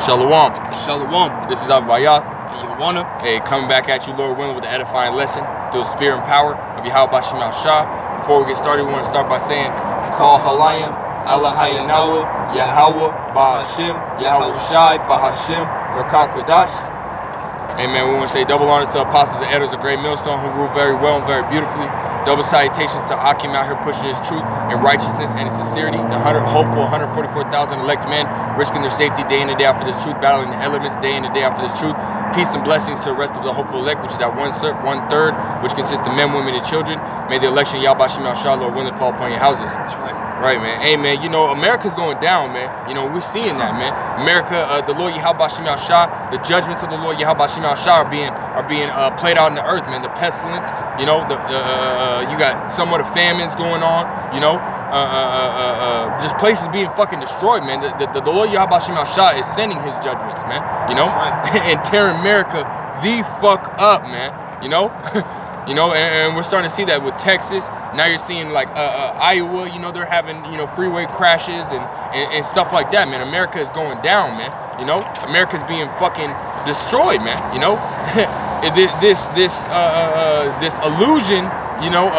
Shalom. Shalom. This is Abayat. And you wanna? Hey, coming back at you, Lord willing, with the edifying lesson through the spirit and power of Yahweh Bashim Al-Shah. Before we get started, we want to start by saying, Call Halayim, Allah Hayanawa, Yahweh, Bahashim, Yahweh Shai, Bahashim, AmeriKKKa. Amen. We want to say double honors to apostles and elders of Great Millstone who rule very well and very beautifully. Double salutations to Akim out here pushing his truth and righteousness and his sincerity. The hopeful 144,000 elect men risking their safety day in and day out for this truth, battling the elements day in and day out for this truth. Peace and blessings to the rest of the hopeful elect, which is that one-third, which consists of men, women, and children. May the election, Yahweh Bashim Al-Shah, Lord willing, fall upon your houses. That's right. Right, man. Hey, man, you know, America's going down, man. You know, we're seeing that, man. America, the Lord Yahweh Bashim Al-Shah, the judgments of the Lord Yahweh Bashim Al-Shah are being played out in the earth, man. The pestilence, you know, you got somewhat of famines going on, you know, just places being fucking destroyed, man. The Lord Yahweh Bashim Al-Shah is sending his judgments, man, you know, right. And tearing America the fuck up, man, you know. You know, and we're starting to see that with Texas. Now you're seeing like Iowa, you know, they're having, you know, freeway crashes and stuff like that, man. America is going down, man. You know, America's being fucking destroyed, man. You know, this illusion, you know,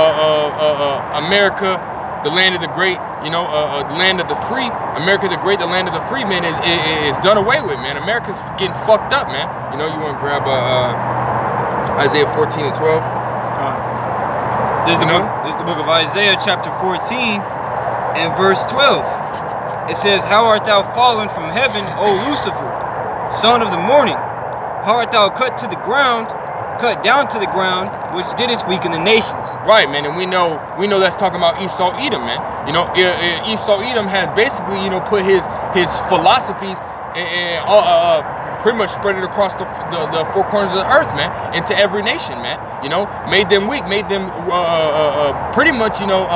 America, the land of the great, you know, the land of the free. America the great, the land of the free, man, is done away with, man. America's getting fucked up, man. You know, you want to grab Isaiah 14 and 12. This is the book of Isaiah, chapter 14, and verse 12. It says, How art thou fallen from heaven, O Lucifer, son of the morning? How art thou cut down to the ground, which didst weaken the nations? Right, man, and we know that's talking about Esau Edom, man. You know, Esau Edom has basically, you know, put his philosophies and pretty much spread it across the four corners of the earth, man, into every nation, man. You know, made them weak, made them pretty much, you know,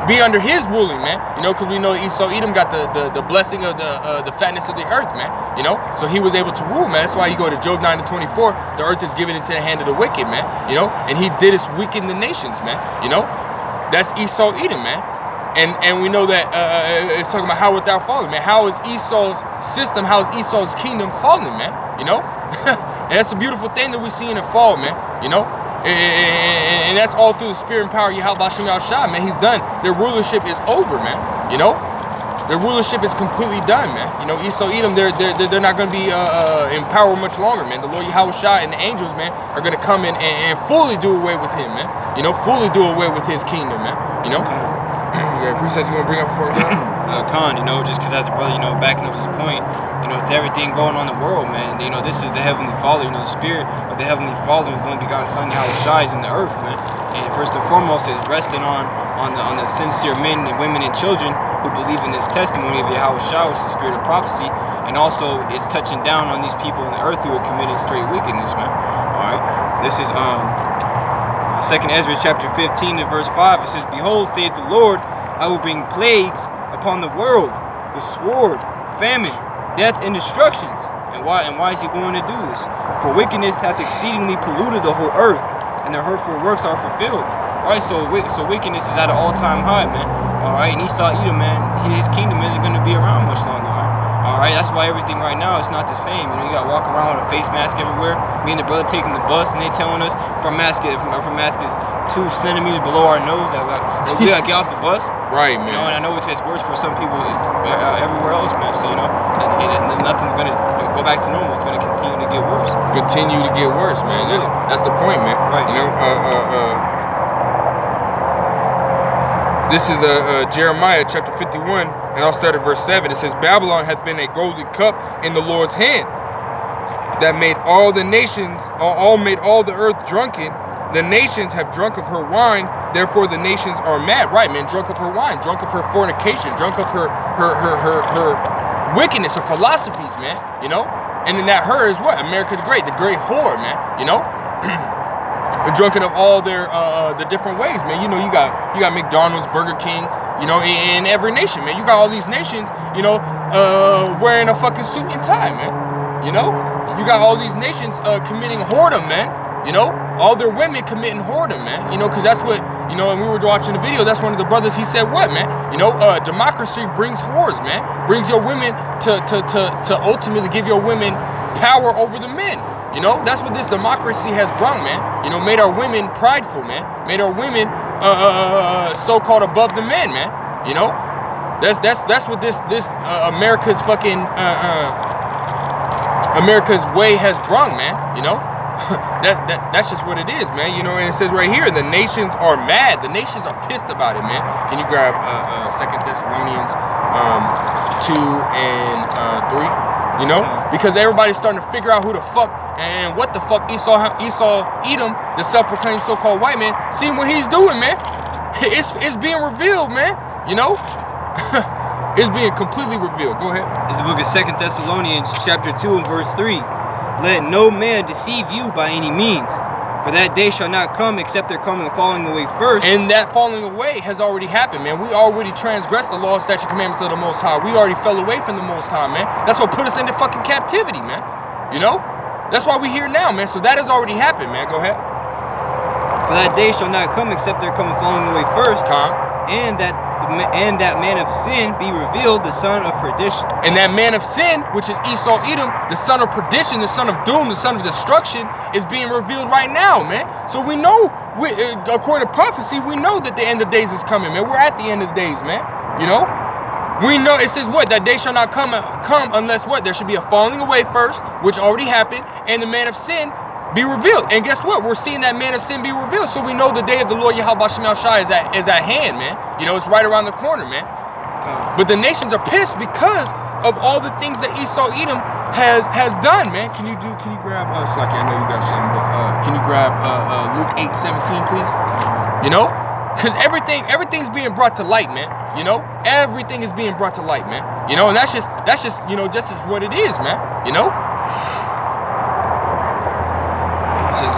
be under his ruling, man. You know, because we know Esau Edom got the blessing of the fatness of the earth, man. You know, so he was able to rule, man. That's why you go to Job 9:24. The earth is given into the hand of the wicked, man. You know, and he did us weaken the nations, man. You know, that's Esau Edom, man. And we know that it's talking about how art thou fallen, man. How is Esau's system, how is Esau's kingdom falling, man? You know? And that's a beautiful thing that we see in the fall, man. You know? And that's all through the spirit and power of Yahweh Bashim Al-Shah, man. He's done. Their rulership is over, man. You know? Their rulership is completely done, man. You know, Esau Edom, they're not going to be in power much longer, man. The Lord Yahweh Shah and the angels, man, are going to come in and fully do away with him, man. You know, fully do away with his kingdom, man. You know? Yeah, precepts you want to bring up before Khan, you know, just because as a brother, you know, backing up his point, you know, to everything going on in the world, man. You know, this is the Heavenly Father, you know, the Spirit of the Heavenly Father, whose only begotten Son, Yahweh Shai, is in the earth, man. And first and foremost, it's resting on the sincere men and women and children who believe in this testimony of Yahweh Shai, which is the spirit of prophecy, and also it's touching down on these people in the earth who are committing straight wickedness, man. All right, this is 2nd Ezra chapter 15 and verse 5. It says, Behold, saith the Lord, I will bring plagues upon the world, the sword, famine, death, and destructions. And why is he going to do this? For wickedness hath exceedingly polluted the whole earth, and their hurtful works are fulfilled. Right, so wickedness is at an all-time high, man. All right, and Esau Edom, man, his kingdom isn't going to be around much longer, man. All right, that's why everything right now is not the same. You know, you got to walk around with a face mask everywhere. Me and the brother taking the bus, and they telling us if our mask is 2 centimeters below our nose, that we got to get off the bus. Right, man. You know, and I know it's worse for some people. It's everywhere else, man. So, you know, and nothing's going to go back to normal. It's going to continue to get worse. Continue to get worse, man. That's the point, man. Right. You know, this is Jeremiah chapter 51, and I'll start at verse 7. It says, Babylon hath been a golden cup in the Lord's hand, that made all the nations, made all the earth drunken. The nations have drunk of her wine, therefore the nations are mad. Right, man, drunk of her wine, drunk of her fornication, drunk of her wickedness, her philosophies, man, you know? And then that her is what? America the great whore, man, you know? Drunken of all their the different ways, man. You know, you got McDonald's, Burger King, you know, in every nation, man. You got all these nations, you know, wearing a fucking suit and tie, man. You know, you got all these nations committing whoredom, man. You know, all their women committing whoredom, man. You know, because that's what, you know, and we were watching the video, that's one of the brothers, he said what, man? You know, democracy brings whores, man. Brings your women to ultimately give your women power over the men. You know, that's what this democracy has brought, man. You know, made our women prideful, man. Made our women so-called above the men, man. You know, that's what this America's fucking America's way has brought, man. You know, that's just what it is, man. You know, and it says right here, the nations are mad. The nations are pissed about it, man. Can you grab 2 Thessalonians 2 and 3? You know, because everybody's starting to figure out who the fuck and what the fuck Esau Edom, the self-proclaimed so-called white man, seeing what he's doing, man. It's being revealed, man. You know, it's being completely revealed. Go ahead. It's the book of 2 Thessalonians chapter 2 and verse 3. Let no man deceive you by any means, for that day shall not come except there come a falling away first. And that falling away has already happened, man. We already transgressed the law, statute, commandments of the Most High. We already fell away from the Most High, man. That's what put us into fucking captivity, man. You know? That's why we here now, man. So that has already happened, man. Go ahead. For that day shall not come except there come a falling away first. And that man of sin be revealed, the son of perdition. And that man of sin, which is Esau Edom, the son of perdition, the son of doom, the son of destruction, is being revealed right now, man. So we know, according to prophecy, we know that the end of days is coming, man. We're at the end of the days, man. You know? We know, it says what? That day shall not come unless what? There should be a falling away first, which already happened, and the man of sin be revealed. And guess what? We're seeing that man of sin be revealed. So we know the day of the Lord Yahweh Shem Shai is at hand, man. You know, it's right around the corner, man. But the nations are pissed because of all the things that Esau Edom has done, man. Can you grab Slacky, I know you got something, but can you grab Luke 8:17, please? You know? Because everything's being brought to light, man. You know? Everything is being brought to light, man. You know, and that's just, you know, just what it is, man. You know?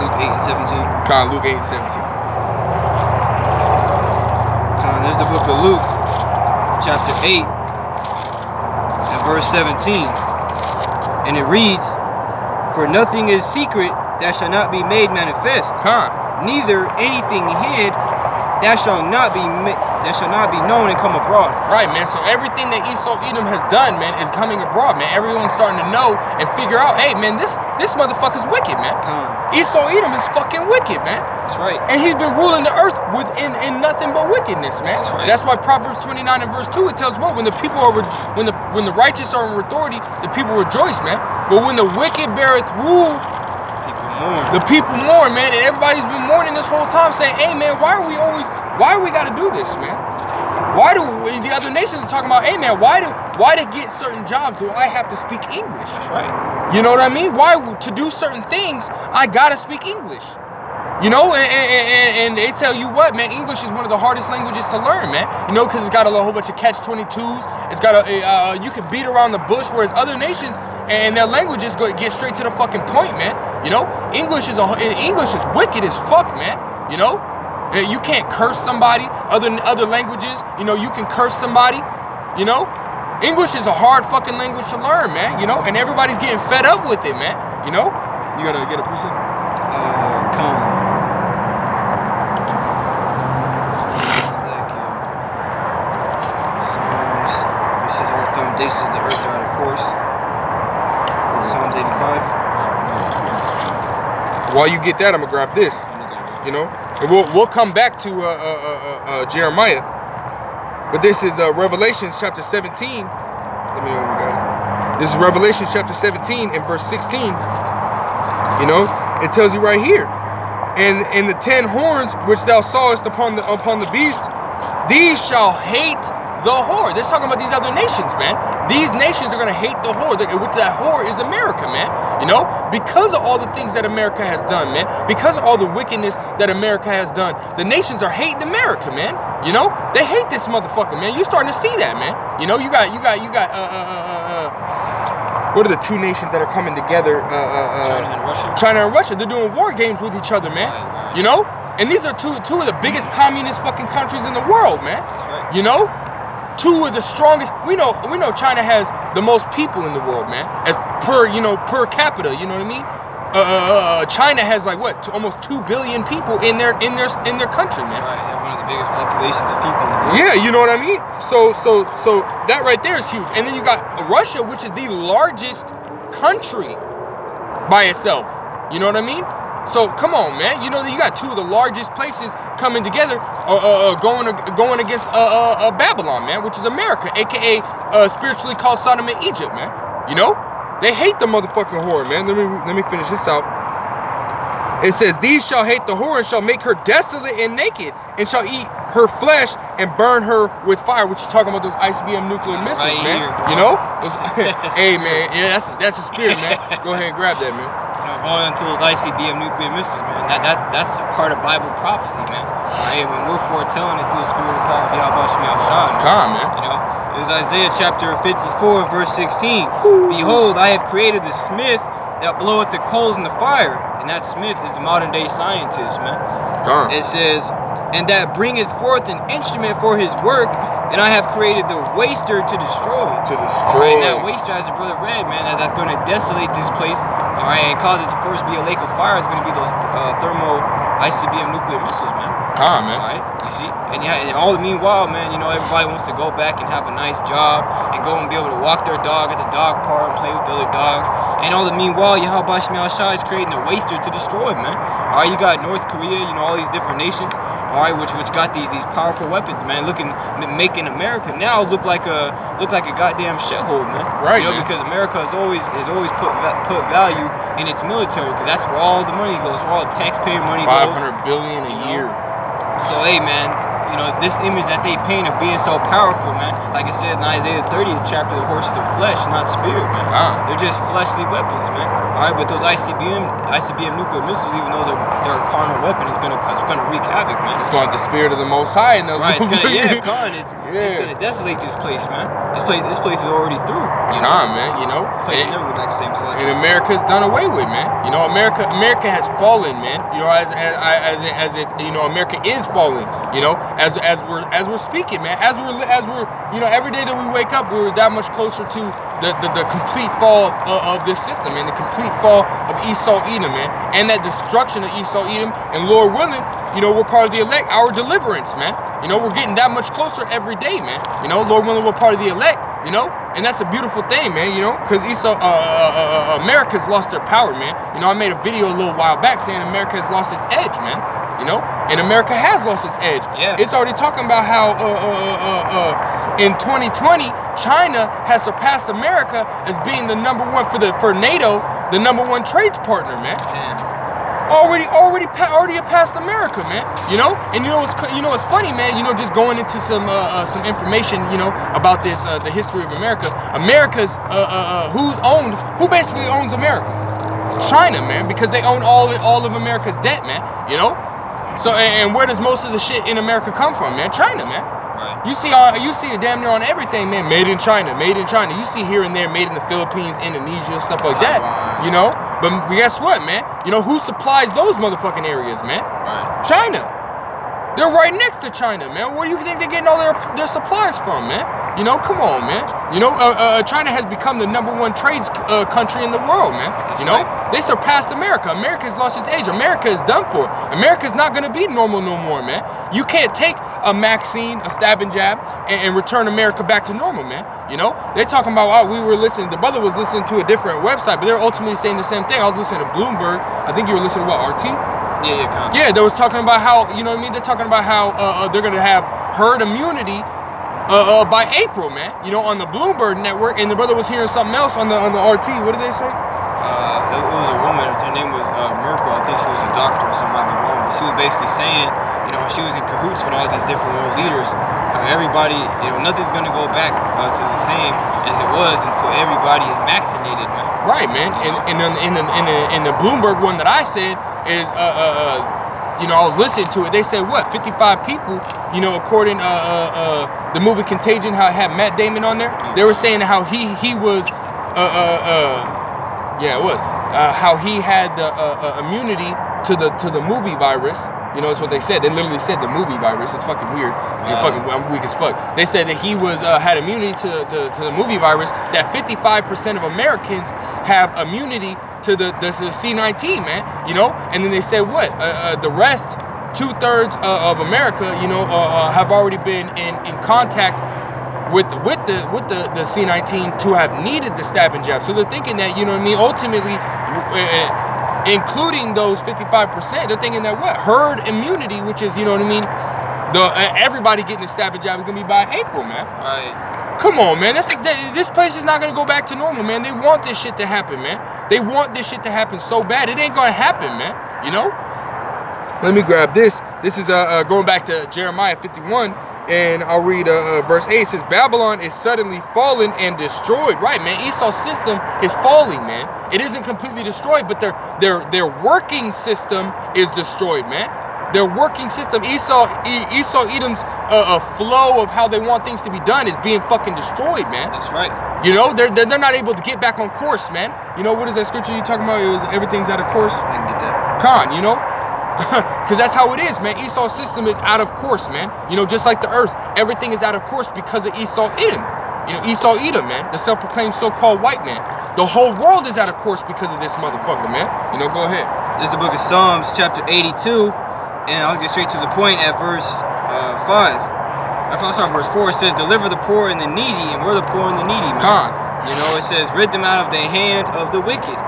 Luke 8 and 17. Luke 8 and 17. There's the book of Luke, chapter 8 and verse 17. And it reads, for nothing is secret that shall not be made manifest. Neither anything hid that shall not be known and come abroad. Right, man. So everything that Esau Edom has done, man, is coming abroad, man. Everyone's starting to know and figure out, hey, man, this motherfucker's wicked, man. Esau Edom is fucking wicked, man. That's right. And he's been ruling the earth in nothing but wickedness, man. That's right. That's why Proverbs 29 and verse 2, it tells what? When the people are when the righteous are in authority, the people rejoice, man. But when the wicked beareth rule, the people mourn, man. And everybody's been mourning this whole time, saying, hey, man, why we gotta do this, man? Why do the other nations are talking about, hey, man, why to get certain jobs do I have to speak English? That's right. You know what I mean? Why to do certain things I gotta speak English? You know, and they tell you what, man, English is one of the hardest languages to learn, man. You know, because it's got a whole bunch of catch-22s. It's got you can beat around the bush, whereas other nations and their languages get straight to the fucking point, man. You know, English is wicked as fuck, man. You know, you can't curse somebody. Other languages, you know, you can curse somebody. You know, English is a hard fucking language to learn, man. You know, and everybody's getting fed up with it, man. You know, you gotta get a precept. Foundations of the earth are out of course. Psalms 85. While you get that, I'm gonna grab this. You know, and we'll come back to Jeremiah, but this is Revelation chapter 17. Let me know when we got it. This is Revelation chapter 17 and verse 16. You know, it tells you right here, and the 10 horns which thou sawest upon the beast, these shall hate the whore. They're talking about these other nations, man. These nations are going to hate the whore. Which that whore is America, man. You know, because of all the things that America has done, man. Because of all the wickedness that America has done, the nations are hating America, man. You know, they hate this motherfucker, man. You're starting to see that, man. You know, you got. What are the two nations that are coming together? China and Russia. China and Russia. They're doing war games with each other, man. Right. You know, and these are two of the biggest communist fucking countries in the world, man. That's right. You know. Two of the strongest. We know China has the most people in the world, man. As per capita, you know what I mean? China has like what, almost 2 billion people in their country, man. Right, they have one of the biggest populations of people in the world. Yeah, you know what I mean. So that right there is huge. And then you got Russia, which is the largest country by itself. You know what I mean? So come on, man. You know you got two of the largest places coming together, going against Babylon, man, which is America, aka spiritually called Sodom and Egypt, man. You know, they hate the motherfucking whore, man. Let me finish this out. It says, "These shall hate the whore and shall make her desolate and naked, and shall eat her flesh and burn her with fire," which is talking about those ICBM nuclear missiles, right man. Here, you know, hey man, yeah, that's a spirit, man. Go ahead and grab that, man. You know, going into those ICBM nuclear missiles, man. That's a part of Bible prophecy, man. Right? When we're foretelling it through the spirit and power of Yahweh Shemel Shah, man. Come on, man. You know, it was Isaiah chapter 54, verse 16. "Behold, I have created the smith that bloweth the coals in the fire," and that smith is the modern day scientist, man. Come. It says, "And that bringeth forth an instrument for his work, and I have created the waster to destroy." To destroy. Right, and that waster, as the brother read, man, that's going to desolate this place, all right, and cause it to first be a lake of fire. Is going to be those thermal ICBM nuclear missiles, man. Come, man. All right, you see, and yeah, and all the meanwhile, man, you know, everybody wants to go back and have a nice job and go and be able to walk their dog at the dog park and play with the other dogs. And all the meanwhile, Yahweh Shemel Shah is creating a waster to destroy, man. All right, you got North Korea, you know, all these different nations, all right, which got these powerful weapons, man, making America now look like a goddamn shithole, man. Right, you know, man. because America has always put value in its military, because that's where all the money goes, where all the taxpayer money goes. 500 billion a year. So hey, man, you know, this image that they paint of being so powerful, man, like it says in Isaiah 30th chapter, the horses are flesh, not spirit, man. They're just fleshly weapons, man. All right, but those ICBM nuclear missiles, even though they're a carnal weapon, it's gonna wreak havoc, man. It's going to the spirit of the Most High, and right, it's gonna desolate this place, man. This place is already through. You know? Man, you know. This place should never go back to the same selection. And America's done away with, man. You know, America has fallen, man. You know, as it, you know, America is falling. You know, as we're speaking, man. As we're, you know, every day that we wake up, we're that much closer to the complete fall of this system, and the complete fall of Esau Edom, man, and that destruction of Esau Edom. And Lord willing, you know, we're part of the elect, our deliverance, man. You know, we're getting that much closer every day, man. You know, Lord willing, we're part of the elect. You know, and that's a beautiful thing, man. You know, because America's lost their power, man. You know, I made a video a little while back saying America has lost its edge, man. You know, and America has lost its edge. Yeah. It's already talking about how in 2020 China has surpassed America as being the number one for NATO, the number one trades partner, man. Damn. Already past America, man. You know, and you know what's funny, man. You know, just going into some information, you know, about this the history of America. America's who basically owns America? China, man, because they own all of America's debt, man. You know, so and where does most of the shit in America come from, man? China, man. Right. You see it damn near on everything, man. Made in China, made in China. You see here and there, made in the Philippines, Indonesia, stuff like that. Taiwan. You know, but guess what, man? You know who supplies those motherfucking areas, man? Right. China. They're right next to China, man. Where do you think they're getting all their supplies from, man? You know, come on, man. You know, China has become the number one trades country in the world, man. That's you know, right. They surpassed America. America's lost its edge. America is done for. America's not gonna be normal no more, man. You can't take a vaccine, a stab and jab, and return America back to normal, man. You know, they're talking about, the brother was listening to a different website, but they're ultimately saying the same thing. I was listening to Bloomberg. I think you were listening to what, RT? Yeah, Yeah, they was talking about how, you know what I mean? They're talking about how they're gonna have herd immunity by April, man. You know, on the Bloomberg network, and the brother was hearing something else on the RT. What did they say? It was a woman. Her name was Merkel. I think she was a doctor or something. I might be wrong, but she was basically saying, you know, she was in cahoots with all these different world leaders. Everybody, you know, nothing's gonna go back to the same as it was until everybody is vaccinated, man. Right, man. And in the Bloomberg one that I said is you know, I was listening to it. They said what, 55 people. You know, according the movie Contagion, how it had Matt Damon on there. They were saying how he was yeah, it was how he had the immunity to the movie virus. You know, that's what they said. They literally said the movie virus. It's fucking weird. I'm weak as fuck. They said that he was had immunity to the movie virus. That 55% of Americans have immunity to the C-19, man. You know, and then they said what? The rest, 2/3 of America, you know, have already been in contact with the C-19 to have needed the stabbing jab. So they're thinking that, you know what I mean, ultimately, including those 55%, they're thinking that what? Herd immunity, which is, you know what I mean, everybody getting the stabbing jab is gonna be by April, man. Right. Come on, man. This place is not gonna go back to normal, man. They want this shit to happen, man. They want this shit to happen so bad. It ain't gonna happen, man. You know? Let me grab this. This is going back to Jeremiah 51. And I'll read verse 8. It says, Babylon is suddenly fallen and destroyed. Right, man. Esau's system is falling, man. It isn't completely destroyed, but their working system is destroyed, man. Their working system, Esau Edom's flow of how they want things to be done is being fucking destroyed, man. That's right. You know, they're not able to get back on course, man. You know, what is that scripture you talking about? It was everything's out of course. I can get that. Khan, you know? Because that's how it is, man. Esau's system is out of course, man. You know, just like the earth, everything is out of course because of Esau Edom. You know, Esau Edom, man, the self-proclaimed so-called white man. The whole world is out of course because of this motherfucker, man. You know, go ahead. This is the book of Psalms, chapter 82, and I'll get straight to the point at verse 5. I'm sorry, verse 4. It says, deliver the poor and the needy, and we're the poor and the needy, man. Khan. You know, it says, rid them out of the hand of the wicked.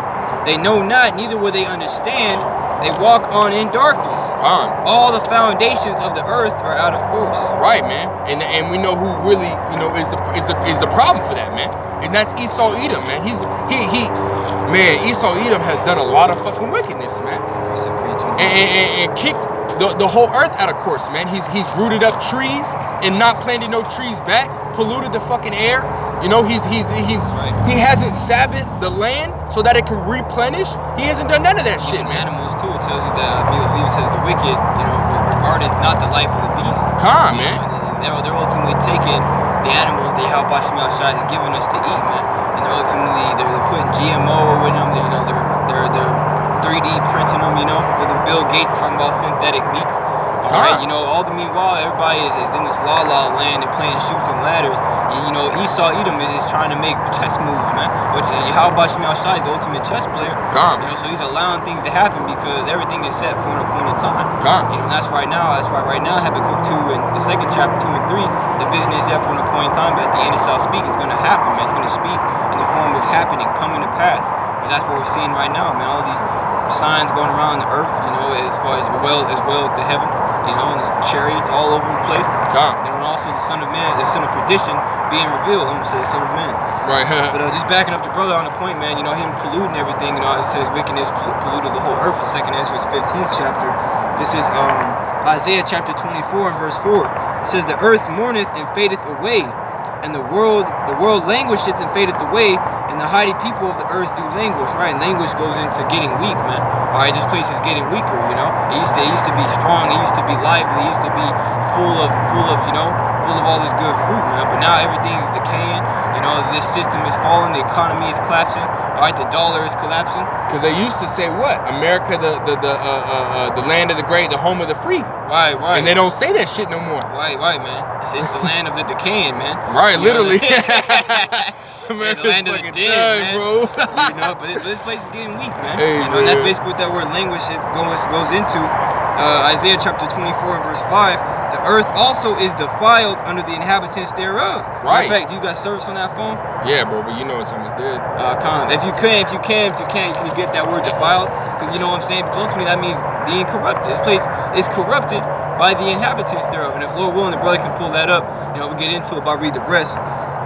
They know not, neither will they understand. They walk on in darkness. All the foundations of the earth are out of course. Right, man. And we know who really, you know, is the problem for that, man. And that's Esau Edom, man. Man, Esau Edom has done a lot of fucking wickedness, man. And kicked the whole earth out of course, man. He's rooted up trees and not planted no trees back, polluted the fucking air. You know, he hasn't Sabbath the land so that it can replenish. He hasn't done none of that shit, man. Animals too. It tells you that I believe it says the wicked, you know, regardeth not the life of the beast. Calm, man. They're ultimately taking the animals that Yahweh Shemel Shai has given us to eat, man. And they're putting GMO in them. You know, they're 3D printing them. You know, with Bill Gates talking about synthetic meats. Alright, you know, all the meanwhile, everybody is in this la land and playing shoots and ladders. And, you know, Esau Edom is trying to make chess moves, man. Which, how about Shemel Shai is the ultimate chess player? You know, so he's allowing things to happen because everything is set for an appointed time. You know, that's why right now Habakkuk 2 and the second chapter 2 and 3, the vision is set for an appointed time, but at the end it shall speak. It's going to happen, man. It's going to speak in the form of happening, coming to pass. Because that's what we're seeing right now, man. All these signs going around the earth, you know, as well as the heavens, you know, and it's the chariots all over the place. And also the Son of Man, the Son of Perdition being revealed. I'm gonna say the Son of Man. Right. But just backing up the brother on the point, man, you know, him polluting everything, you know, it says wickedness polluted the whole earth in 2nd Ezra 15th chapter. This is Isaiah chapter 24 and verse 4. It says, the earth mourneth and fadeth away, and the world languisheth and fadeth away, and the haughty people of the earth do languish. Right, and language goes into getting weak, man. Alright, this place is getting weaker, you know. It used to be strong, it used to be lively, it used to be full of all this good fruit, man. But now everything's decaying, you know, this system is falling, the economy is collapsing, alright, the dollar is collapsing. Because they used to say what? America, the land of the great, the home of the free. Right. And they don't say that shit no more. Right, man. It's the land of the decaying, man. Right, you literally. America's the land of the dead, man. Bro. You know, but this place is getting weak, man. Hey, you know, and that's basically what that word language goes into. Isaiah chapter 24 and verse 5. The earth also is defiled under the inhabitants thereof. Right. In fact, you got service on that phone? Yeah, bro, but you know it's almost dead. If you can get that word defiled? Because you know what I'm saying? Because ultimately that means being corrupted. This place is corrupted by the inhabitants thereof. And if Lord willing, the brother can pull that up, you know, we'll get into it, but I'll read the rest.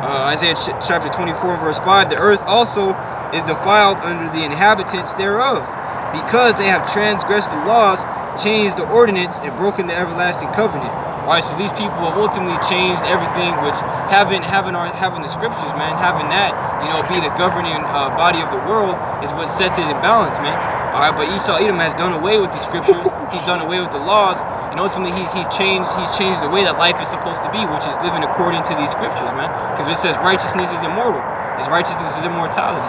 Isaiah chapter 24 verse 5, the earth also is defiled under the inhabitants thereof, because they have transgressed the laws, changed the ordinance, and broken the everlasting covenant. Alright, so these people have ultimately changed everything, which having the scriptures, man, having that, you know, be the governing body of the world is what sets it in balance, man. Alright, but Esau Edom has done away with the scriptures, he's done away with the laws, and ultimately he's changed the way that life is supposed to be, which is living according to these scriptures, man. Because it says righteousness is immortal, his righteousness is immortality.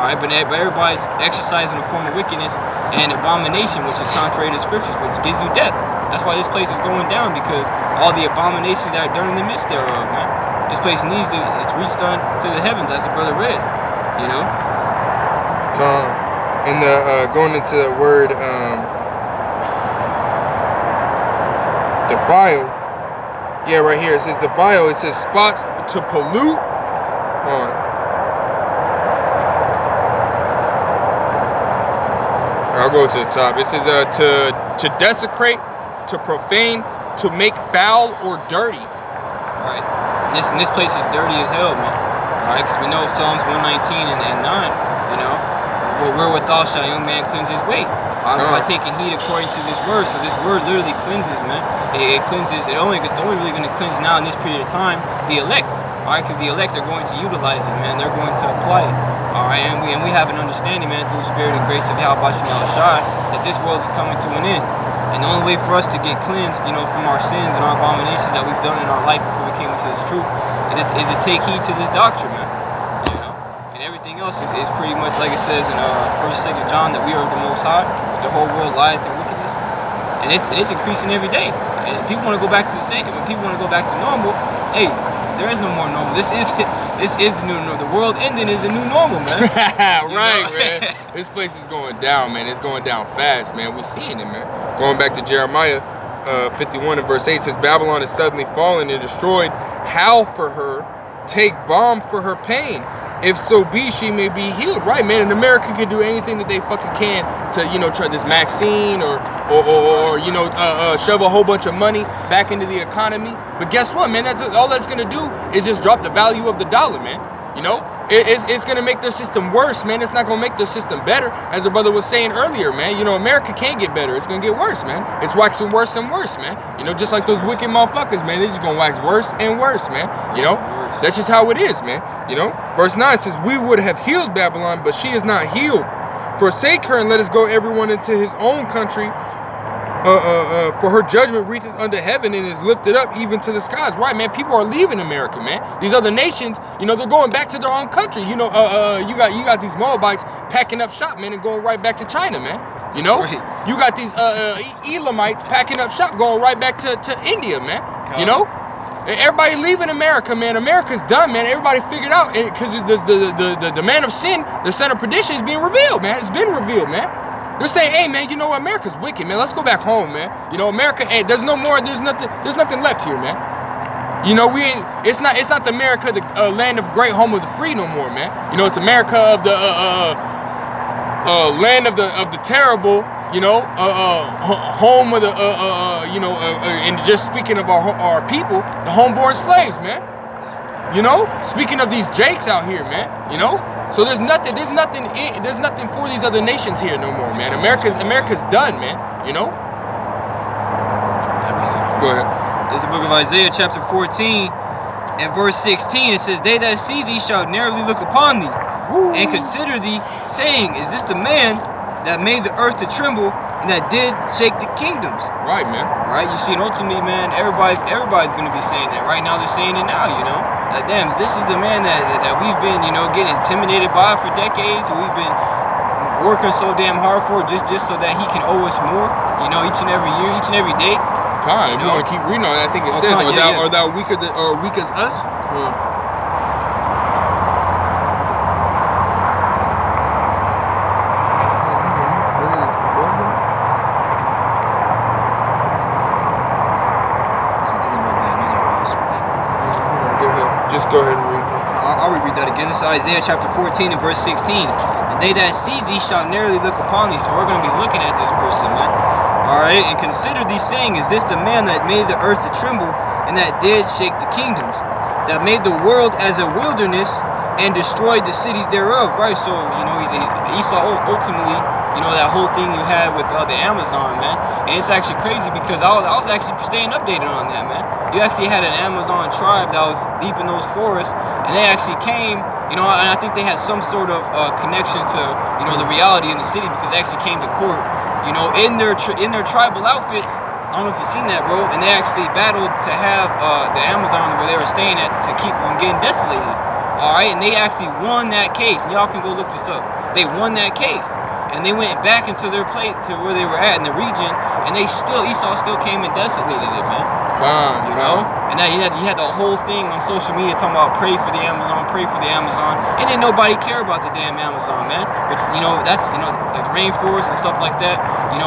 All right, but everybody's exercising a form of wickedness and abomination, which is contrary to scriptures, which gives you death. That's why this place is going down, because all the abominations that are done in the midst thereof, man. This place needs to, it's reached on to the heavens, as the brother read, you know? In the, going into the word, defile. Yeah, right here, it says defile. It says spots to pollute on. I'll go to the top. It says to desecrate, to profane, to make foul or dirty. Right. And this place is dirty as hell, man. All right, because we know Psalms 119 and 9, you know, wherewithal shall a young man cleanse his way. By taking heed according to this word. So this word literally cleanses, man. It cleanses. It's only really going to cleanse now in this period of time the elect. All right, because the elect are going to utilize it, man. They're going to apply it. All right, and we have an understanding, man, through the spirit and grace of Yahweh Shai, that this world is coming to an end. And the only way for us to get cleansed, you know, from our sins and our abominations that we've done in our life before we came into this truth, is to take heed to this doctrine, man. You know, and everything else is pretty much like it says in 1st and 2nd John, that we are of the Most High. The whole world lieth in wickedness, and it's increasing every day. And people want to go back to the same. When people want to go back to normal, hey, there is no more normal. This is new normal. The world ending is a new normal, man. Right, man. This place is going down, man. It's going down fast, man. We're seeing it, man. Going back to Jeremiah 51 and verse 8 says, Babylon is suddenly fallen and destroyed. Howl for her, take balm for her pain. If so be, she may be healed. Right, man. And America can do anything that they fucking can to, you know, try this vaccine or you know, shove a whole bunch of money back into the economy. But guess what, man? That's all that's gonna do is just drop the value of the dollar, man. You know, it's gonna make their system worse, man. It's not gonna make their system better, as the brother was saying earlier, man. You know, America can't get better. It's gonna get worse, man. It's waxing worse and worse, man. You know, just like those wicked motherfuckers, man. They're just gonna wax worse and worse, man. You know, that's just how it is, man. You know, verse 9 says, we would have healed Babylon, but she is not healed. Forsake her and let us go everyone into his own country. For her judgment reacheth unto heaven and is lifted up even to the skies. Right, man. People are leaving America, man. These other nations, you know, they're going back to their own country. You know, you got these Moabites packing up shop, man, and going right back to China, man. You know, you got these Elamites packing up shop, going right back to India, man. You know, everybody leaving America, man. America's done, man. Everybody figured out, because the man of sin, the son of perdition, is being revealed, man. It's been revealed, man. They're saying, hey, man, you know what? America's wicked, man. Let's go back home, man. You know, America, hey, there's no more, there's nothing left here, man. You know, it's not the America, the land of great, home of the free no more, man. You know, it's America of the land of the terrible, you know, home of the, you know, and just speaking of our people, the homeborn slaves, man. You know, speaking of these jakes out here, man, you know, so there's nothing for these other nations here no more, man. America's done, man, you know. Go ahead. This is the book of Isaiah, chapter 14, and verse 16. It says, they that see thee shall narrowly look upon thee, and consider thee, saying, is this the man that made the earth to tremble, and that did shake the kingdoms? Right, man. All right, you see, and ultimately, man, everybody's going to be saying that. Right now, they're saying it now, you know. Like, damn, this is the man that we've been, you know, getting intimidated by for decades. We've been working so damn hard for just so that he can owe us more, you know, each and every year, each and every day. If you want to keep reading on it, I think it says, are thou weak as us? Just go ahead and read. I'll reread that again. This is Isaiah chapter 14 and verse 16. And they that see thee shall narrowly look upon thee. So we're going to be looking at this person, man. All right, and consider thee, saying, is this the man that made the earth to tremble, and that did shake the kingdoms, that made the world as a wilderness, and destroyed the cities thereof? Right, so, you know, Esau ultimately, you know, that whole thing you had with the Amazon, man. And it's actually crazy because I was actually staying updated on that, man. You actually had an Amazon tribe that was deep in those forests, and they actually came, you know, and I think they had some sort of connection to, you know, the reality in the city, because they actually came to court, you know, in their tribal outfits. I don't know if you've seen that, bro. And they actually battled to have the Amazon where they were staying at to keep from getting desolated. All right, and they actually won that case. And y'all can go look this up. They won that case, and they went back into their place to where they were at in the region, and Esau still came and desolated it, man. You know, and that you had the whole thing on social media talking about pray for the Amazon, and then nobody care about the damn Amazon, man. Which that's like rainforest and stuff like that. And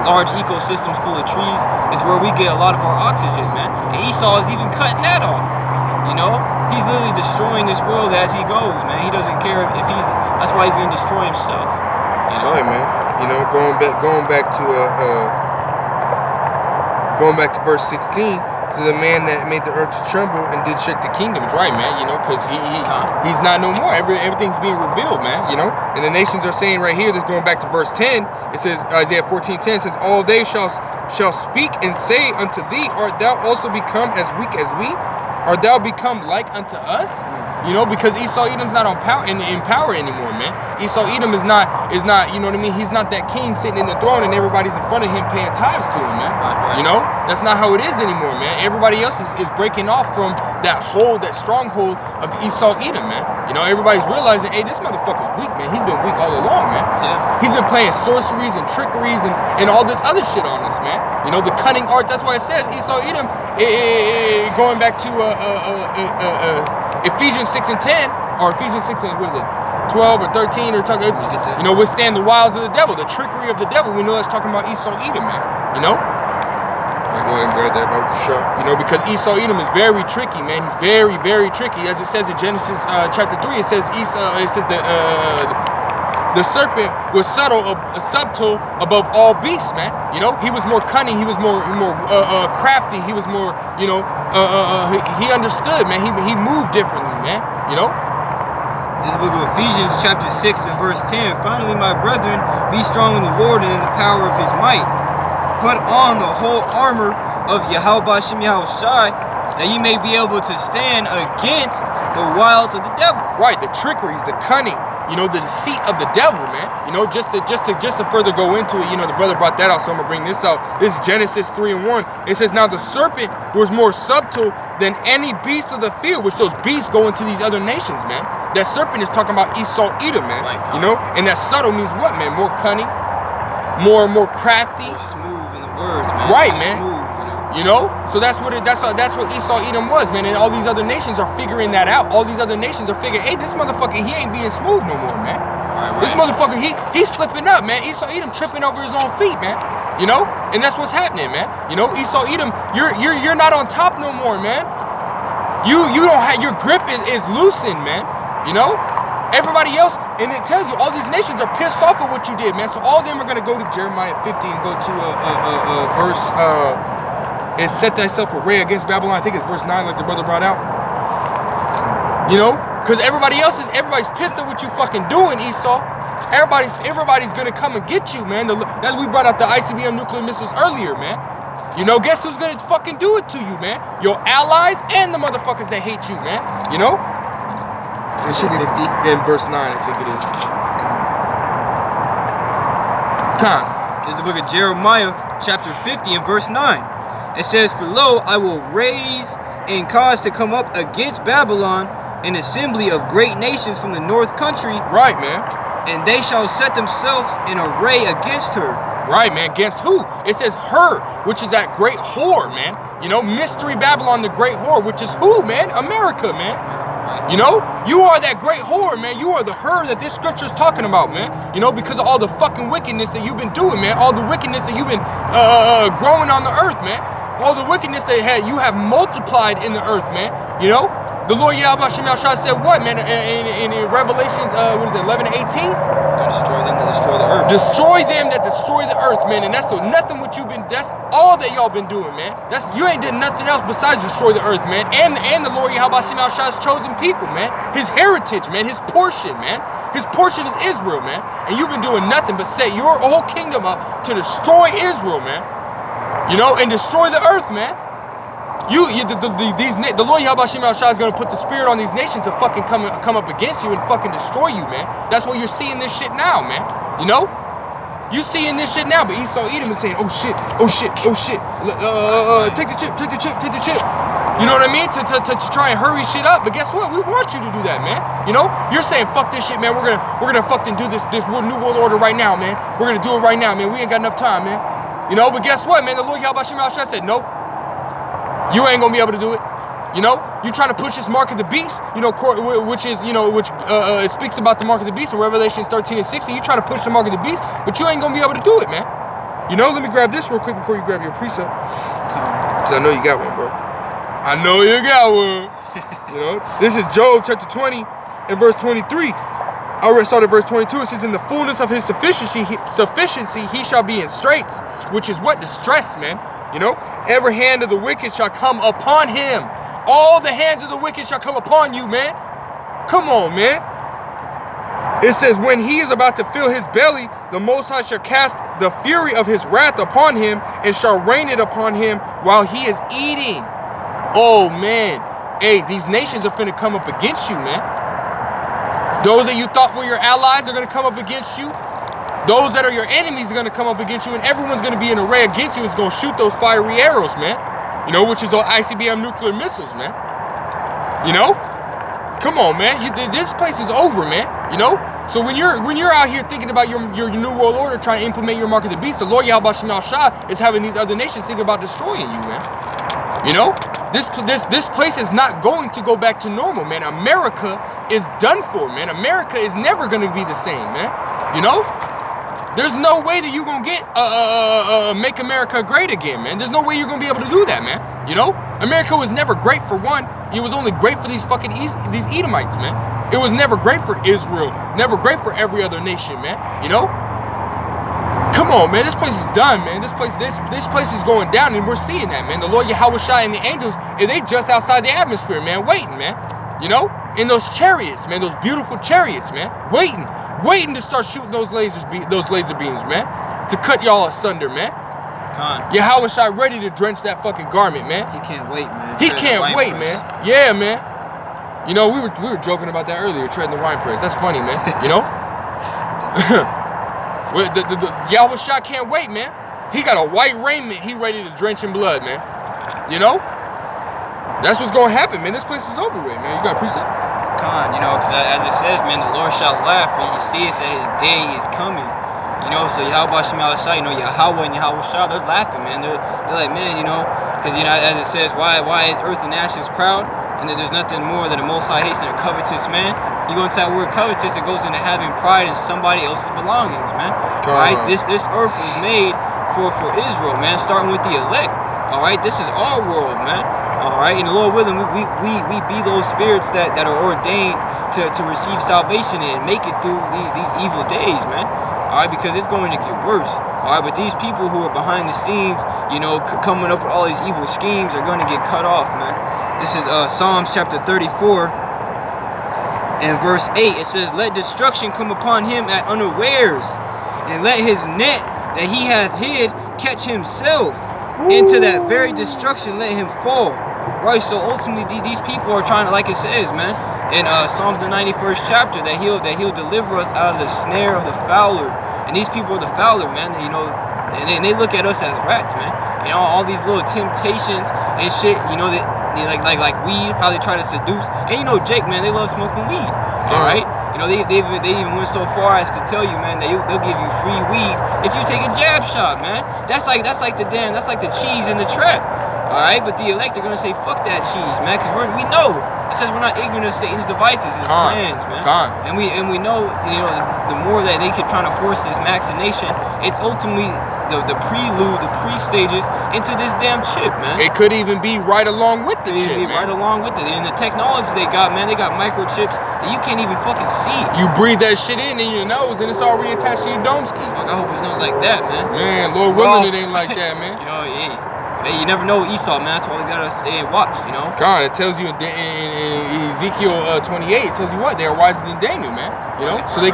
large ecosystems full of trees is where we get a lot of our oxygen, man. And Esau is even cutting that off. He's literally destroying this world as he goes, man. He doesn't care if he's. That's why he's gonna destroy himself. Right, man. Going back to verse 16. To the man that made the earth to tremble and did shake the kingdoms, right, man? Because he's not no more. Everything's being revealed, man. And the nations are saying right here. This going back to verse 10. It says Isaiah 14:10 says, "All they shall speak and say unto thee, Art thou also become as weak as we? Art thou become like unto us?" Because Esau Edom's not in power anymore, man. Esau Edom is not, he's not that king sitting in the throne and everybody's in front of him paying tithes to him, man. Right. That's not how it is anymore, man. Everybody else is breaking off from that stronghold of Esau Edom, man. Everybody's realizing, hey, this motherfucker's weak, man. He's been weak all along, man. Yeah. He's been playing sorceries and trickeries and all this other shit on us, man. The cunning arts. That's why it says Esau Edom, going back to Ephesians 6 and 10, or Ephesians 6 and 12 or 13, or talking, withstand the wiles of the devil, the trickery of the devil. We know that's talking about Esau Edom, man. Go ahead and grab that about the show. Because Esau Edom is very tricky, man. He's very, very tricky. As it says in Genesis chapter 3, it says the serpent was subtle above all beasts, man. He was more cunning. He was more crafty. He was more, he understood, man. He moved differently, man. This is the book of Ephesians chapter 6 and verse 10. Finally, my brethren, be strong in the Lord and in the power of his might. Put on the whole armor of Yahweh Bashem Yahushai, that ye may be able to stand against the wiles of the devil. Right, the trickeries, the cunning, the deceit of the devil, man. Just to further go into it, the brother brought that out, so I'm gonna bring this out. This is Genesis 3 and 1. It says, now the serpent was more subtle than any beast of the field, which those beasts go into these other nations, man. That serpent is talking about Esau Edom, man. And that subtle means what, man? More cunning, more crafty, more smooth in the words, man. Right, just man. Smooth, So that's what Esau Edom was, man. And all these other nations are figuring that out. All these other nations are figuring, hey, this motherfucker, he ain't being smooth no more, man. Right. This motherfucker, he's slipping up, man. Esau Edom tripping over his own feet, man. And that's what's happening, man. Esau Edom, you're not on top no more, man. You don't have, your grip is loosened, man. Everybody else, and it tells you all these nations are pissed off at what you did, man. So all of them are gonna go to Jeremiah 50 and go to verse and set thyself array against Babylon. I think it's verse 9, like the brother brought out. Because everybody's pissed at what you fucking doing, Esau. Everybody's gonna come and get you, man. That we brought out the ICBM nuclear missiles earlier, man. Guess who's gonna fucking do it to you, man? Your allies and the motherfuckers that hate you, man. This should be 50 in verse 9, I think it is. This is the book of Jeremiah, chapter 50 and verse 9. It says, for lo, I will raise and cause to come up against Babylon an assembly of great nations from the north country. Right, man. And they shall set themselves in array against her. Right, man. Against who? It says her, which is that great whore, man. Mystery Babylon, the great whore, which is who, man? America, man. You are that great whore, man. You are the her that this scripture is talking about, man. Because of all the fucking wickedness that you've been doing, man. All the wickedness that you've been growing on the earth, man. All the wickedness that you have multiplied in the earth, man. The Lord Yahweh Shemashah said what, man? In Revelations, 11 to 18? Destroy them that destroy the earth. Destroy them that destroy the earth, man. And that's nothing what you've been. That's all that y'all been doing, man. You ain't did nothing else besides destroy the earth, man. And the Lord Yahweh Shemashah's chosen people, man. His heritage, man. His portion, man. His portion is Israel, man. And you've been doing nothing but set your whole kingdom up to destroy Israel, man. And destroy the earth, man. The Lord Yahweh Shah is gonna put the spirit on these nations to fucking come up against you and fucking destroy you, man. That's why you're seeing this shit now, man. You seeing this shit now, but Esau Edom is saying, oh shit, oh shit, oh shit. Take the chip, take the chip, take the chip. You know what I mean? To try and hurry shit up. But guess what? We want you to do that, man. You know? You're saying, fuck this shit, man. We're gonna fucking do this new world order right now, man. We're gonna do it right now, man. We ain't got enough time, man. You know, but guess what, man? The Lord Yahweh Shem Shai said, nope. You ain't gonna be able to do it. You know, you trying to push this mark of the beast, you know, which is, you know, which it speaks about the mark of the beast in Revelations 13 and 16. You trying to push the mark of the beast, but you ain't gonna be able to do it, man. You know, let me grab this real quick before you grab your precept, because I know you got one, bro. I know you got one. You know, this is Job chapter 20 and verse 23. I already started verse 22. It says, in the fullness of his sufficiency, he shall be in straits, which is what? Distress, man. You know, every hand of the wicked shall come upon him. All the hands of the wicked shall come upon you, man. Come on, man. It says, when he is about to fill his belly, the Most High shall cast the fury of his wrath upon him and shall rain it upon him while he is eating. Oh, man. Hey, these nations are finna come up against you, man. Those that you thought were your allies are gonna come up against you. Those that are your enemies are gonna come up against you, and everyone's gonna be in array against you. It's gonna shoot those fiery arrows, man. You know, which is all ICBM nuclear missiles, man. You know? Come on, man. This place is over, man. You know? So when you're out here thinking about your new world order, trying to implement your mark of the beast, the Lord Yahweh Shem Shai is having these other nations think about destroying you, man. You know? This place is not going to go back to normal, man. America is done for, man. America is never gonna be the same, man. You know? There's no way that you're gonna get make America great again, man. There's no way you're gonna be able to do that, man. You know, America was never great for one. It was only great for these fucking these Edomites, man. It was never great for Israel. Never great for every other nation, man. You know. Come on, man. This place is done, man. This place is going down, and we're seeing that, man. The Lord Yahweh Shai and the angels, and they just outside the atmosphere, man, waiting, man. You know, in those chariots, man, those beautiful chariots, man, waiting to start shooting those laser beams, man, to cut y'all asunder, man. Yahweh Shai ready to drench that fucking garment, man. He can't wait, man. He can't wait, man. Yeah, man. You know, we were joking about that earlier, treading the wine press. That's funny, man. You know. the Yahweh Shai can't wait, man. He got a white raiment. He ready to drench in blood, man. You know. That's what's gonna happen, man. This place is over with, man. You got a precept? You know, because as it says, man, the Lord shall laugh, for he seeth that his day is coming. You know, so Yahweh Shem Shai, you know, Yahweh and Yahweh Shai, they're laughing, man. They're like, man, you know, because, you know, as it says, why is earth and ashes proud? And that there's nothing more than the Most High hates than a covetous man. You go into that word covetous, it goes into having pride in somebody else's belongings, man. Right? This earth was made for Israel, man, starting with the elect. All right, this is our world, man. All right, and the Lord willing, we be those spirits that are ordained to receive salvation and make it through these evil days, man. All right, because it's going to get worse. All right, but these people who are behind the scenes, you know, coming up with all these evil schemes are going to get cut off, man. This is Psalms chapter 34 and verse 8. It says, let destruction come upon him at unawares, and let his net that he hath hid catch himself. Into that very destruction let him fall. Right, so ultimately these people are trying to, like it says, man, in Psalms the 91st chapter, that he'll deliver us out of the snare of the fowler. And these people are the fowler, man. You know, and they look at us as rats, man. You know, all these little temptations and shit. You know, they like weed, how they try to seduce. And you know, Jake, man, they love smoking weed. All right. You know, they even went so far as to tell you, man, that they'll give you free weed if you take a jab shot, man. That's like the cheese in the trap. All right, but the elect are gonna say, fuck that cheese, man, because we know. It says we're not ignorant of Satan's devices, his plans, man. And we know, you know, the more that they keep trying to force this vaccination, it's ultimately the prelude, the pre-stages into this damn chip, man. It could even be right along with the chip, man. Right along with it. And the technology they got, man, they got microchips that you can't even fucking see. You breathe that shit in your nose and it's already attached to your dome ski. Fuck, I hope it's not like that, man. Man, Lord willing, it ain't like that, man. You know, hey, you never know Esau, man. That's why we gotta stay and watch, you know? God, it tells you in Ezekiel 28, it tells you what? They are wiser than Daniel, man. You know? So they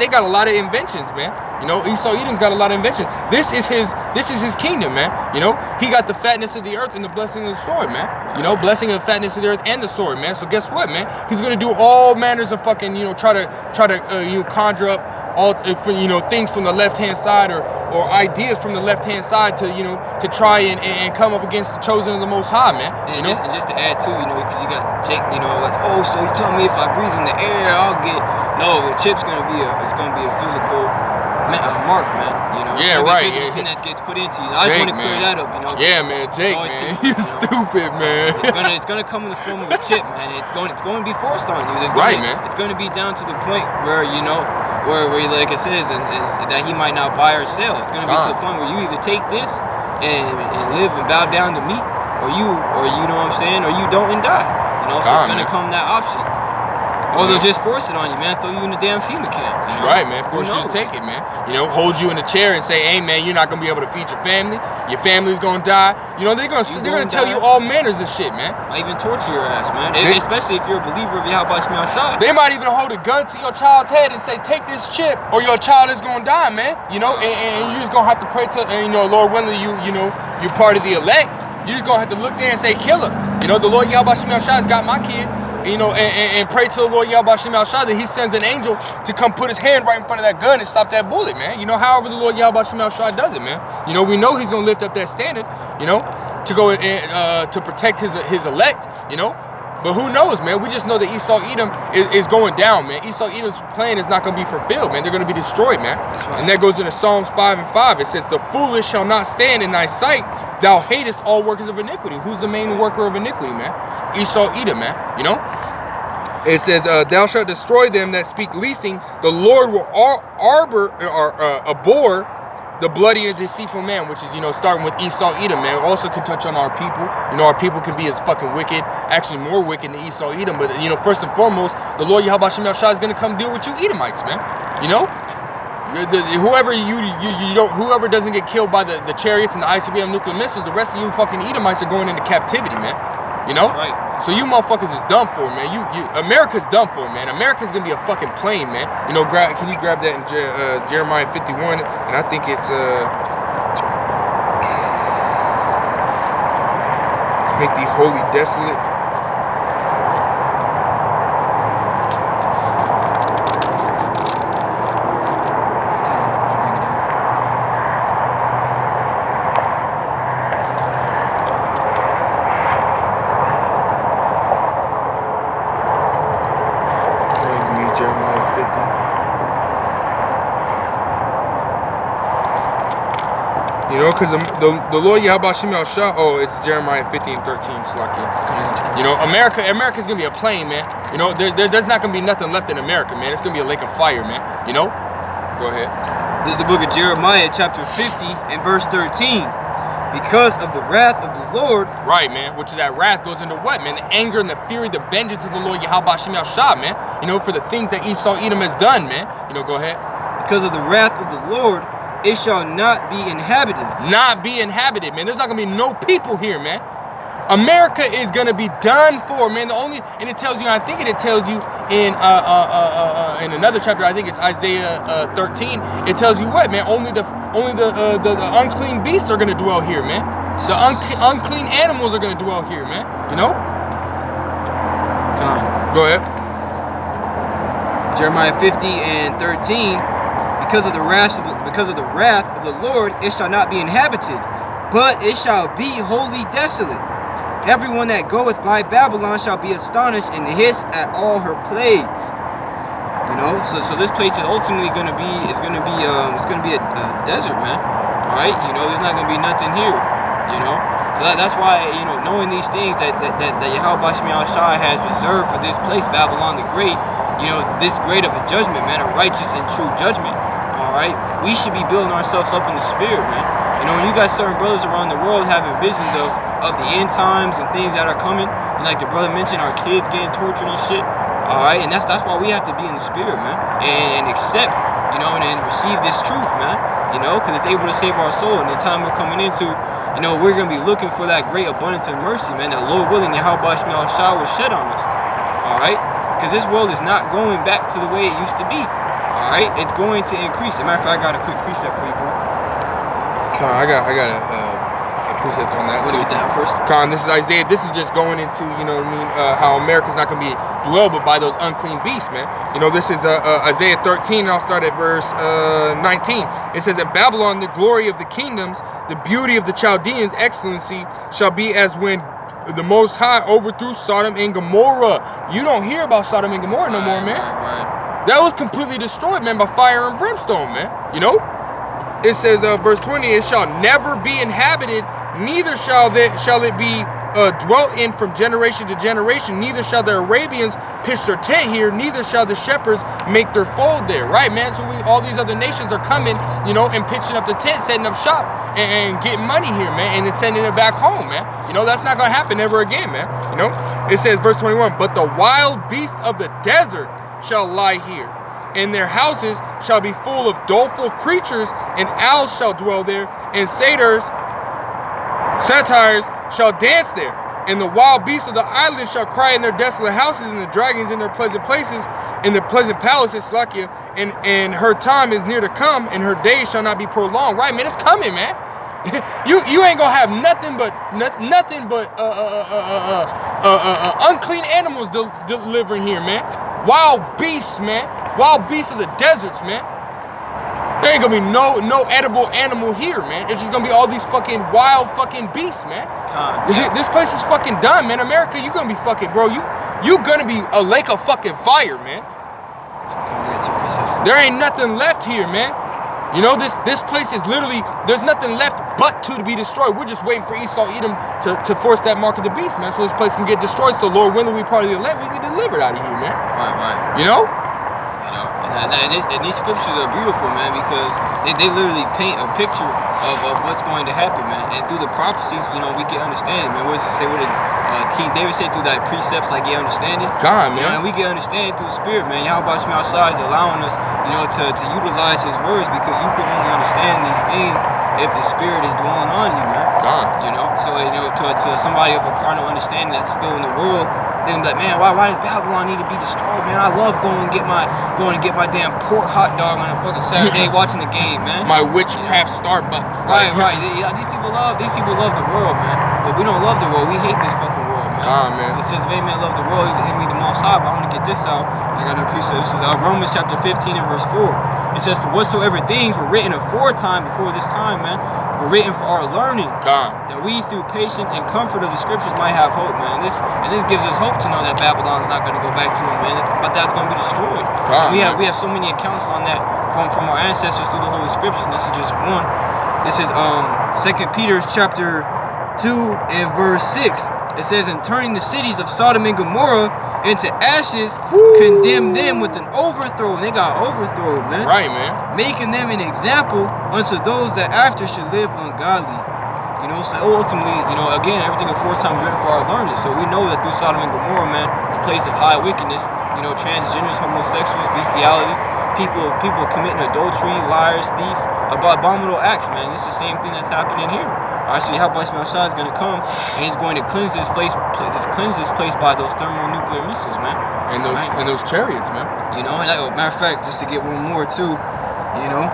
got a lot of inventions, man. You know, Esau Edom's got a lot of inventions. This is his kingdom, man. You know? He got the fatness of the earth and the blessing of the sword, man. You know, blessing and fatness of the earth and the sword, man. So guess what, man? He's gonna do all manners of fucking, you know, try to conjure up all things from the left hand side or ideas from the left hand side to to try and come up against the chosen of the Most High, man. And just to add too, because you got Jake, that's, oh, so you tell me if I breathe in the air, I'll get the chip's gonna be a physical mark, man. Yeah, right. Thing that gets put into you. I just want to clear that up, Yeah, man, Jake, man, you stupid, man. It's gonna come in the form of a chip, man. It's going to be forced on you. Man. It's going to be down to the point where where like it says is that he might not buy or sell. It's going to be to the point where you either take this and live and bow down to me, or you know what I'm saying, or you don't and die. So it's going to come that option. Or they'll just force it on you, man. Throw you in the damn FEMA camp. Right, man. Force you to take it, man. Hold you in a chair and say, "Hey, man, you're not gonna be able to feed your family. Your family's gonna die." They're gonna tell you all manners of shit, man. Might even torture your ass, man. Especially if you're a believer of Yahweh Shemel Shai. They might even hold a gun to your child's head and say, "Take this chip, or your child is gonna die, man." And you're just gonna have to pray to, Lord willing, you're part of the elect. You're just gonna have to look there and say, "Kill her." The Lord Yahweh Shemel Shai's got my kids. And pray to the Lord Yahweh Shemel Shai that he sends an angel to come put his hand right in front of that gun and stop that bullet, man. However the Lord Yahweh Shemel Shai does it, man. We know he's going to lift up that standard, to go to protect his elect, But who knows, man? We just know that Esau Edom is going down, man. Esau Edom's plan is not going to be fulfilled, man. They're going to be destroyed, man. That's right. And that goes into Psalms 5:5. It says, "The foolish shall not stand in thy sight. Thou hatest all workers of iniquity." Who's the main worker of iniquity, man? Esau Edom, man. It says, "Thou shalt destroy them that speak leasing. The Lord will abhor the bloody and deceitful man," which is, starting with Esau Edom, man. Also can touch on our people. Our people can be as fucking wicked, actually more wicked than Esau Edom. But, first and foremost, the Lord Yahweh Shemel Shai is going to come deal with you Edomites, man. Whoever doesn't get killed by the chariots and the ICBM nuclear missiles, the rest of you fucking Edomites are going into captivity, man. That's right. So you motherfuckers is done for, man. America's done for, man. America's gonna be a fucking plane, man. Can you grab that in Jeremiah 51? And I think it's make thee wholly desolate. Jeremiah 50. Because the Lord Yahweh Shemel Shai, it's Jeremiah 50:13, Slakia. America's going to be a plane, man. There's not going to be nothing left in America, man. It's going to be a lake of fire, man. Go ahead. This is the book of Jeremiah, chapter 50 and verse 13. Because of the wrath of the Lord. Right, man. Which is that wrath goes into what, man? The anger and the fury, the vengeance of the Lord Yahweh Shemel Shai, man. For the things that Esau Edom has done, man. Go ahead. Because of the wrath of the Lord, it shall not be inhabited. Not be inhabited, man. There's not going to be no people here, man. America is going to be done for, man. And it tells you, I think it tells you in another chapter, I think it's Isaiah 13. It tells you what, man? Only the unclean beasts are going to dwell here, man. The unclean animals are going to dwell here, man. Come on. Go ahead. Jeremiah 50 and 13. Because of the wrath of the Lord, it shall not be inhabited, but it shall be wholly desolate. Everyone that goeth by Babylon shall be astonished and hiss at all her plagues. So this place is ultimately going to be a desert, man. All right, there's not going to be nothing here. So that's why knowing these things that Yahweh Shemel Shai has reserved for this place, Babylon the Great. This great of a judgment, man, a righteous and true judgment. All right, we should be building ourselves up in the spirit, man. When you got certain brothers around the world having visions of the end times and things that are coming, and like the brother mentioned, our kids getting tortured and shit. All right, and that's why we have to be in the spirit, man, and accept, and receive this truth, man. Because it's able to save our soul. And the time we're coming into, we're gonna be looking for that great abundance of mercy, man. That Lord willing, Yahweh Shemel Shai will shed on us. All right, because this world is not going back to the way it used to be. All right, it's going to increase. As a matter of fact, I got a quick precept for you, bro. I got a precept on that Want to too. get that first? Con, this is Isaiah. This is just going into, you know what I mean, how America's not going to be dwelled but by those unclean beasts, man. You know, this is Isaiah 13, and I'll start at verse 19. It says, in Babylon, the glory of the kingdoms, the beauty of the Chaldeans' excellency shall be as when the Most High overthrew Sodom and Gomorrah. You don't hear about Sodom and Gomorrah no more, man. Right. That was completely destroyed, man, by fire and brimstone, man. You know? It says, verse 20, it shall never be inhabited, neither shall it be dwelt in from generation to generation. Neither shall the Arabians pitch their tent here, neither shall the shepherds make their fold there. Right, man? So all these other nations are coming, you know, and pitching up the tent, setting up shop, and getting money here, man, and then sending it back home, man. You know, that's not going to happen ever again, man. You know? It says, verse 21, but the wild beasts of the desert shall lie here, and their houses shall be full of doleful creatures, and owls shall dwell there, and satyrs shall dance there. And the wild beasts of the islands shall cry in their desolate houses, and the dragons in their pleasant places, in their pleasant palaces, Slakia, and her time is near to come, and her days shall not be prolonged. Right, man, it's coming, man. you ain't gonna have nothing but unclean animals delivering here, man. Wild beasts, man. Wild beasts of the deserts, man. There ain't gonna be no edible animal here, man. It's just gonna be all these fucking wild fucking beasts, man. This place is fucking done, man. America, you gonna be fucking, bro. You gonna be a lake of fucking fire, man. There ain't nothing left here, man. You know, this place is literally, there's nothing left but to be destroyed. We're just waiting for Esau Edom to force that mark of the beast, man, so this place can get destroyed. So Lord, when we part of the elect, we get delivered out of here, man. Right. You know? And these scriptures are beautiful, man, because they literally paint a picture of what's going to happen, man. And through the prophecies, you know, we can understand, man. What does it say? What is King David said through thy precepts, like, get understanding? God, man. You know, and we get understanding through the Spirit, man. Yahweh Shema Shai is allowing us, you know, to utilize His words, because you can only understand these things if the Spirit is dwelling on you, man. God. You know, so, you know, to somebody of a carnal understanding that's still in the world, then like, man, why does Babylon need to be destroyed, man? I love going to get my damn pork hot dog on a fucking Saturday watching the game, man. My witchcraft Starbucks. Right. These people love the world, man. But we don't love the world. We hate this fucking world, man. God, man. It says if any man love the world, he's the enemy of the Most High. But I want to get this out. I got no precept. This is Romans chapter 15 and verse 4. It says, for whatsoever things were written aforetime before this time, man, were written for our learning, God, that we through patience and comfort of the scriptures might have hope, man. And this gives us hope to know that Babylon's not going to go back to them, man. But that's going to be destroyed. God, we have so many accounts on that from our ancestors through the Holy Scriptures. This is just one. This is 2 Peter chapter 2 and verse 6. It says, in turning the cities of Sodom and Gomorrah into ashes, condemn them with an overthrow. And they got overthrown, man. Right, man. Making them an example unto those that after should live ungodly. You know, so ultimately, you know, again, everything aforetime is written for our learning. So we know that through Sodom and Gomorrah, man, a place of high wickedness, you know, transgenders, homosexuals, bestiality, people committing adultery, liars, thieves, abominable acts, man. It's the same thing that's happening here. All right, so Yahweh Shai is going to come, and He's going to cleanse this place by those thermonuclear missiles, man. And those chariots, man. You know, and matter of fact, just to get one more too, you know,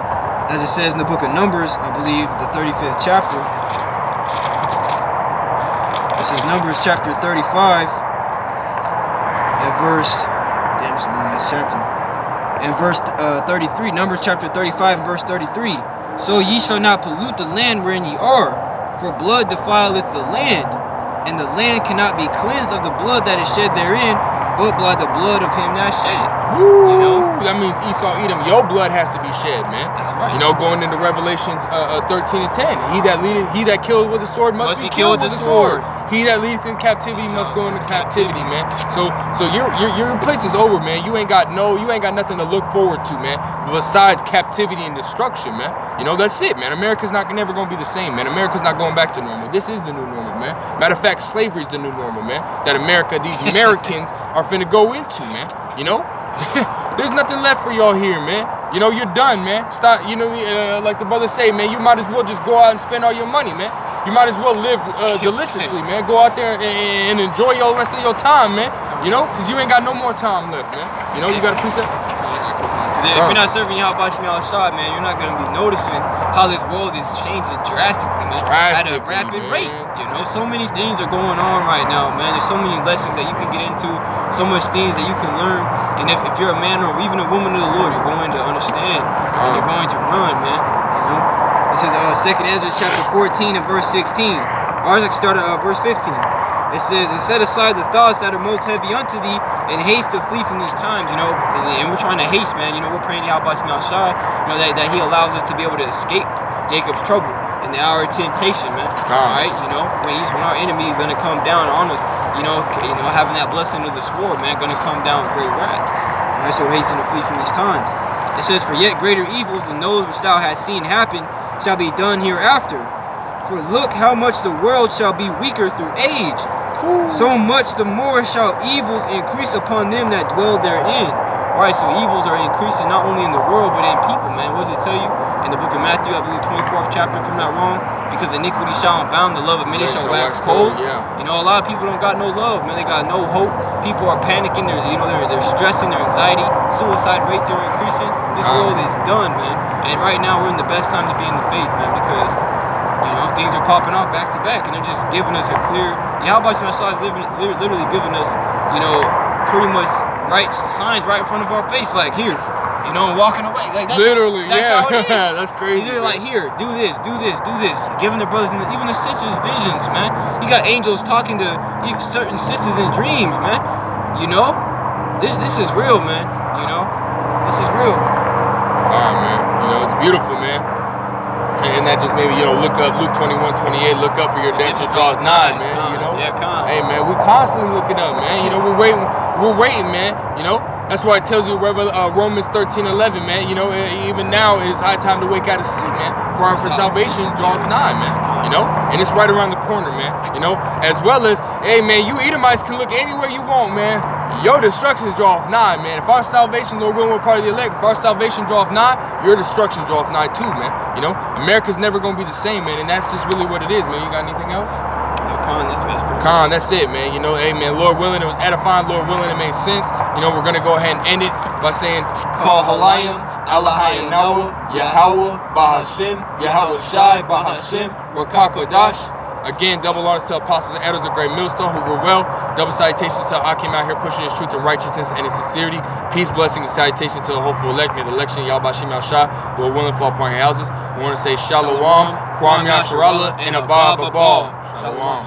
as it says in the book of Numbers, I believe the 35th chapter. This is Numbers chapter 35 and verse. Damn, it's a long ass chapter. And verse 33, Numbers chapter 35 and verse 33. So ye shall not pollute the land wherein ye are, for blood defileth the land, and the land cannot be cleansed of the blood that is shed therein, but by the blood of him that shed it. Woo! You know? That means Esau Edom, your blood has to be shed, man. That's right. You know, going into Revelations 13 and 10. He that killed with a sword must be killed with a sword. He that leads in captivity must go into captivity, man. So your place is over, man. You ain't got nothing to look forward to, man, besides captivity and destruction, man. You know, that's it, man. America's never gonna be the same, man. America's not going back to normal. This is the new normal, man. Matter of fact, slavery's the new normal, man. That these Americans are finna go into, man. You know? There's nothing left for y'all here, man. You know, you're done, man. Stop, you know, like the brothers say, man, you might as well just go out and spend all your money, man. You might as well live deliciously, man. Go out there and enjoy your rest of your time, man. You know, because you ain't got no more time left, man. You know, you got a precept? if you're not serving Yahweh Shem Shah, man, you're not gonna be noticing how this world is changing drastically, man. At a rapid rate. You know, so many things are going on right now, man. There's so many lessons that you can get into, so much things that you can learn. And if you're a man or even a woman of the Lord, you're going to understand and you're going to run, man. You know? This is 2nd Ezra chapter 14 and verse 16. Or let's start at verse 15. It says, and set aside the thoughts that are most heavy unto thee, and haste to flee from these times, you know. And we're trying to haste, man. You know, we're praying to Yahweh Shem Shai, you know, that He allows us to be able to escape Jacob's trouble in the hour of temptation, man. All right, you know, when our enemy is gonna come down on us, you know, having that blessing of the sword, man, gonna come down with great wrath. All right, so hasten to flee from these times. It says, for yet greater evils than those which thou hast seen happen shall be done hereafter. For look how much the world shall be weaker through age. So much the more shall evils increase upon them that dwell therein. Alright, so evils are increasing not only in the world, but in people, man. What does it tell you? In the book of Matthew, I believe 24th chapter, if I'm not wrong. Because iniquity shall abound, the love of many shall wax cold. Yeah. You know, a lot of people don't got no love, man. They got no hope. People are panicking. They're stressing, their anxiety. Suicide rates are increasing. This world is done, man. And right now, we're in the best time to be in the faith, man, because, you know, things are popping off back to back, and they're just giving us a clear. Yahweh Shem Shai is literally giving us, you know, pretty much signs right in front of our face, like here, you know, and walking away. Like that's how it is. That's crazy. They're like, here, do this, do this, do this. Giving their brothers and even the sisters visions, man. You got angels talking to certain sisters in dreams, man. You know, this is real, man. You know, this is real. Man. You know, it's beautiful, man. And that just maybe, you know, look up Luke 21:28. Look up for your redemption draws nigh, man. You know, hey, man, we constantly looking up, man. You know, we're waiting, man. You know, that's why it tells you Romans 13:11, man. You know, even now it is high time to wake out of sleep, man. For our salvation draws nigh, man. You know, and it's right around the corner, man. You know, as well as, hey, man, you Edomites can look anywhere you want, man. Your destruction draweth nigh, man. If our salvation, Lord willing, we're part of the elect. If our salvation draweth nigh, your destruction draweth nigh too, man. You know, America's never gonna be the same, man, and that's just really what it is, man. You got anything else? Con, that's it, man. You know, hey, man, Lord willing, it was edifying. Lord willing, it made sense. You know, we're gonna go ahead and end it by saying, Call Halayim, Allahayim Nawa, Yahweh, Bahashim, Yahweh Shai, Bahashim, Rakakodash. Again, double honors to apostles and elders of Great Millstone who were well. Double salutations to I came out here pushing his truth and righteousness and his sincerity. Peace, blessing, and salutation to the hopeful elect. May the election, Yahweh Shem Shah, Lord willing, fall upon your houses. We want to say Shalom, Kwam Yasharallah, and Abba Babal. Shalom.